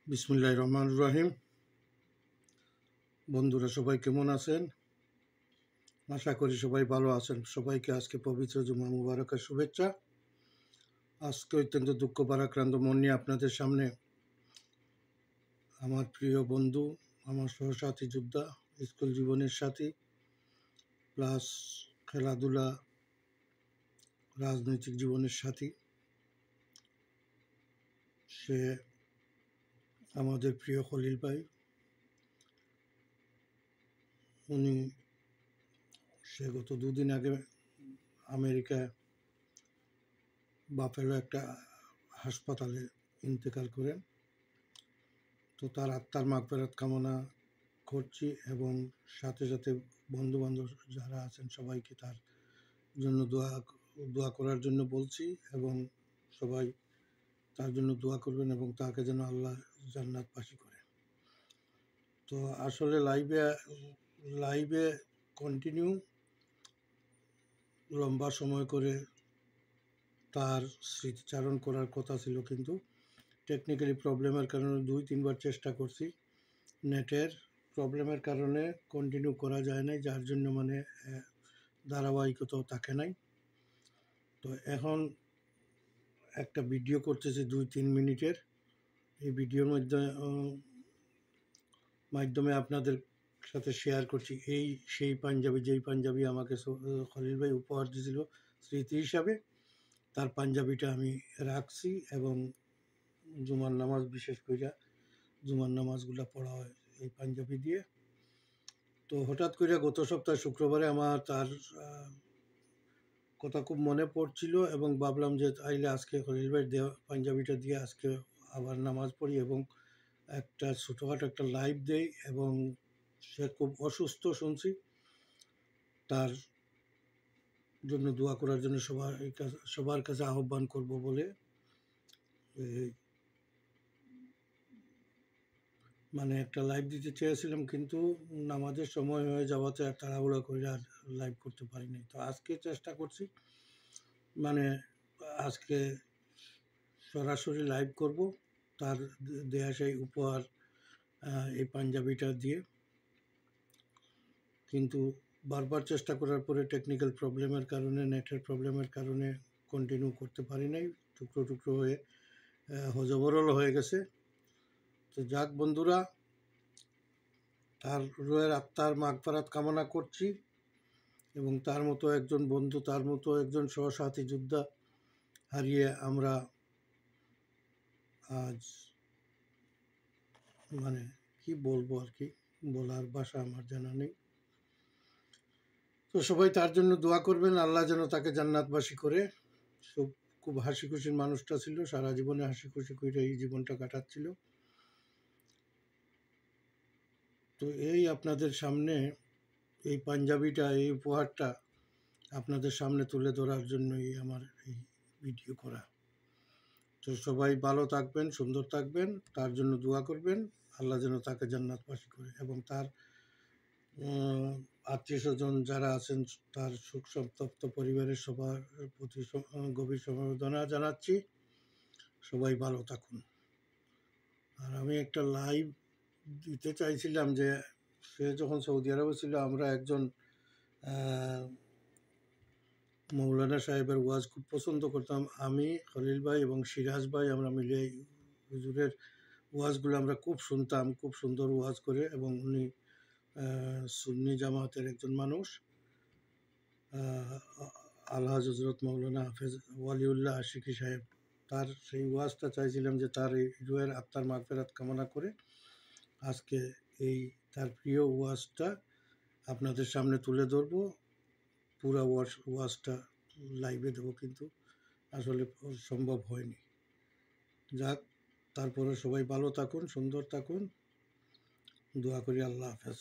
বিসমিল্লাহির রহমানির রহিম। বন্ধুরা সবাই কেমন আছেন? আশা করি সবাই ভালো আছেন। সবাইকে আজকে পবিত্র জুমা মুবারকের শুভেচ্ছা। আজকে অত্যন্ত দুঃখ ভারাক্রান্ত মন নিয়ে আপনাদের সামনে আমার প্রিয় বন্ধু, আমার সহসাথী যোদ্ধা, স্কুল জীবনের সাথী, প্লাস খেলাধুলা, রাজনৈতিক জীবনের সাথী, সে আমাদের প্রিয় খলিল ভাই। সে গত দুদিন আগে আমেরিকায় বাফেলো একটা হাসপাতালে ইন্তেকাল করেন। তো তার আত্মার মাগফিরাত কামনা করছি এবং সাথে সাথে বন্ধুবান্ধব যারা আছেন সবাইকে তার জন্য দোয়া করার জন্য বলছি এবং সবাই তার জন্য দোয়া করবেন এবং তাকে যেন আল্লাহ জান্নাতবাসী করে। তো আসলে লাইভে কন্টিনিউ লম্বা সময় করে তার স্মৃতিচারণ করার কথা ছিল, কিন্তু টেকনিক্যালি প্রবলেমের কারণে 2-3বার চেষ্টা করছি। নেটের প্রবলেমের কারণে কন্টিনিউ করা যায় নাই, যার জন্য ধারাবাহিকতাও থাকে নাই। তো এখন একটা ভিডিও করতেছি 2-3 মিনিটের। এই ভিডিওর মাধ্যমে আপনাদের সাথে শেয়ার করছি সেই পাঞ্জাবি, যেই পাঞ্জাবি আমাকে খলিল ভাই উপহার দিয়েছিল স্মৃতি হিসাবে। তার পাঞ্জাবিটা আমি রাখছি এবং জুমার নামাজ, বিশেষ করে জুমার নামাজগুলো পড়া হয় এই পাঞ্জাবি দিয়ে। তো হঠাৎ করে গত সপ্তাহ শুক্রবারে আমার তার কথা খুব মনে পড়ছিল এবং ভাবলাম যে তাইলে আজকে খলিল ভাই দেওয়া পাঞ্জাবিটা দিয়ে আজকে আবার নামাজ পড়ি এবং একটা ছোটোখাটো একটা লাইভ দেই। এবং সে খুব অসুস্থ শুনছি, তার জন্য দোয়া করার জন্য সবার কাছে আহ্বান করব বলে একটা লাইভ দিতে চেয়েছিলাম, কিন্তু নামাজের সময় হয়ে যাওয়াতে আর তাড়াহুড়া করে আর লাইভ করতে পারিনি। তো আজকে চেষ্টা করছি, আজকে সরাসরি লাইভ করব তার দেয়া সেই উপহার, এই পাঞ্জাবিটা দিয়ে। কিন্তু বারবার চেষ্টা করার পরে টেকনিক্যাল প্রবলেমের কারণে, নেটের প্রবলেমের কারণে কন্টিনিউ করতে পারি নাই। টুকরো টুকরো হয়ে হজবরল হয়ে গেছে। তো যাক বন্ধুরা, তার রুহের আত্মার মাগফিরাত কামনা করছি এবং তার মতো একজন বন্ধু, তার মতো একজন সহসাথী যোদ্ধা হারিয়ে আমরা আজ কি বলবো আর কি, বলার ভাষা আমার জানা নেই। তো সবাই তার জন্য দোয়া করবেন, আল্লাহ যেন তাকে জান্নাতবাসী করে। খুব হাসি খুশির মানুষটা ছিল, সারা জীবনে হাসি খুশি করে এই জীবনটা কাটাচ্ছিল। তো এই আপনাদের সামনে এই পাঞ্জাবিটা, এই উপহারটা আপনাদের সামনে তুলে ধরার জন্যই আমার এই ভিডিও করা। তো সবাই ভালো থাকবেন, সুন্দর থাকবেন, তার জন্য দোয়া করবেন, আল্লাহ যেন তাকে জান্নাতবাসী করে। এবং তার আত্মীয় স্বজন যারা আছেন, তার শোক সন্তপ্ত পরিবারের সবার প্রতি গভীর সমবেদনা জানাচ্ছি। সবাই ভালো থাকুন। আর আমি একটা লাইভ দিতে চাইছিলাম যে সে যখন সৌদি আরবে ছিল, আমরা একজন মৌলানা সাহেবের ওয়াজ খুব পছন্দ করতাম। আমি, খলিল ভাই এবং সিরাজ ভাই আমরা মিলে হুজুরের ওয়াজগুলো আমরা খুব শুনতাম। খুব সুন্দর ওয়াজ করে এবং উনি সুন্নি জামাতের একজন মানুষ। আলহাজ হজরত মৌলানা হাফেজ ওয়ালিউল্লাহ আশিকি সাহেব, তার সেই ওয়াজটা চাইছিলাম যে তার এই রুহের আত্মার মাগফিরাত কামনা করে আজকে এই তার প্রিয় ওয়াজটা আপনাদের সামনে তুলে ধরবো। পুরা ওয়াজটা লাইভে দেবো, কিন্তু আসলে সম্ভব হয়নি। যাক, তারপরে সবাই ভালো থাকুন, সুন্দর থাকুন, দোয়া করি। আল্লাহ হাফেজ।